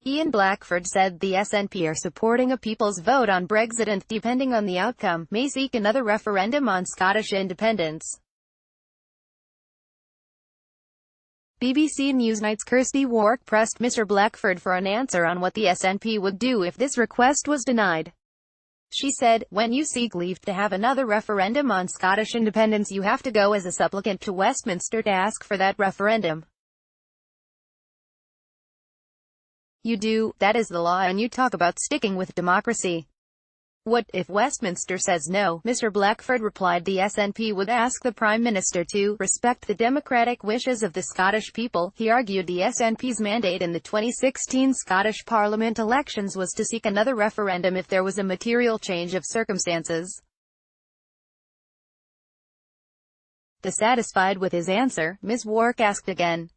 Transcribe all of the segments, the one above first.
Mr Blackford said the SNP are supporting a people's vote on Brexit and, depending on the outcome, may seek another referendum on Scottish independence. BBC Newsnight's Kirsty Wark pressed Mr Blackford for an answer on what the SNP would do if this request was denied. She said, "When you seek leave to have another referendum on Scottish independence, you have to go as a supplicant to Westminster to ask for that referendum. You do, that is the law, and you talk about sticking with democracy. What if Westminster says no?" Mr Blackford replied the SNP would ask the Prime Minister to respect the democratic wishes of the Scottish people. He argued the SNP's mandate in the 2016 Scottish Parliament elections was to seek another referendum if there was a material change of circumstances. Dissatisfied with his answer, Ms Wark asked again.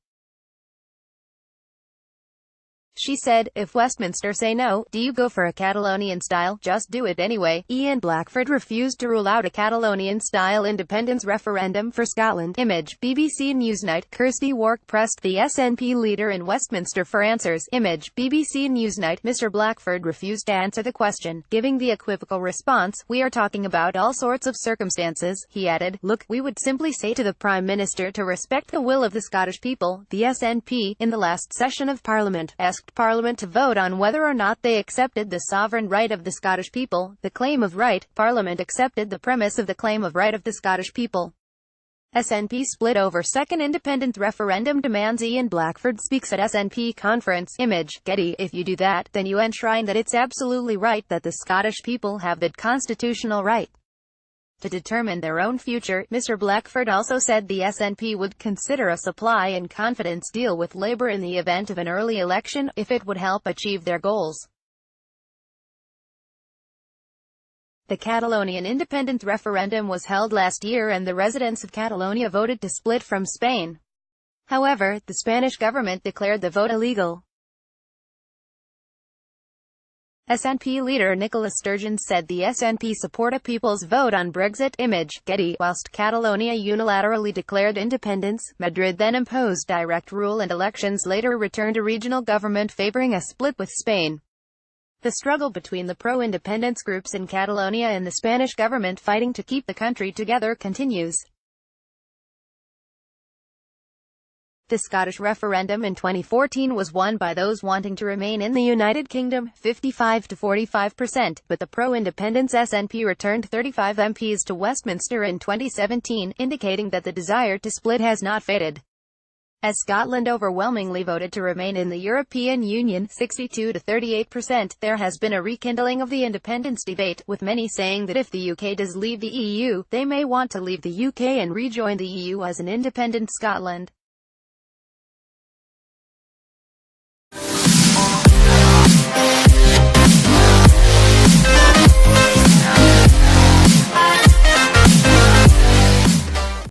She said, "If Westminster say no, do you go for a Catalonian-style? Just do it anyway." Mr Blackford refused to rule out a Catalonian-style independence referendum for Scotland. Image, BBC Newsnight. Kirsty Wark pressed the SNP leader in Westminster for answers. Image, BBC Newsnight. Mr Blackford refused to answer the question, giving the equivocal response, "We are talking about all sorts of circumstances." He added, "Look, we would simply say to the Prime Minister to respect the will of the Scottish people." The SNP, in the last session of Parliament, asked Parliament to vote on whether or not they accepted the sovereign right of the Scottish people, the claim of right. Parliament accepted the premise of the claim of right of the Scottish people. SNP split over second independent referendum demands. Mr Blackford speaks at SNP conference. Image, Getty. "If you do that, then you enshrine that it's absolutely right that the Scottish people have that constitutional right to determine their own future." Mr Blackford also said the SNP would consider a supply and confidence deal with Labour in the event of an early election, if it would help achieve their goals. The Catalonian independence referendum was held last year and the residents of Catalonia voted to split from Spain. However, the Spanish government declared the vote illegal. SNP leader Nicola Sturgeon said the SNP support a people's vote on Brexit. Image, Getty. Whilst Catalonia unilaterally declared independence, Madrid then imposed direct rule and elections later returned a regional government favouring a split with Spain. The struggle between the pro-independence groups in Catalonia and the Spanish government fighting to keep the country together continues. The Scottish referendum in 2014 was won by those wanting to remain in the United Kingdom, 55 to 45%, but the pro-independence SNP returned 35 MPs to Westminster in 2017, indicating that the desire to split has not faded. As Scotland overwhelmingly voted to remain in the European Union, 62 to 38%, there has been a rekindling of the independence debate, with many saying that if the UK does leave the EU, they may want to leave the UK and rejoin the EU as an independent Scotland.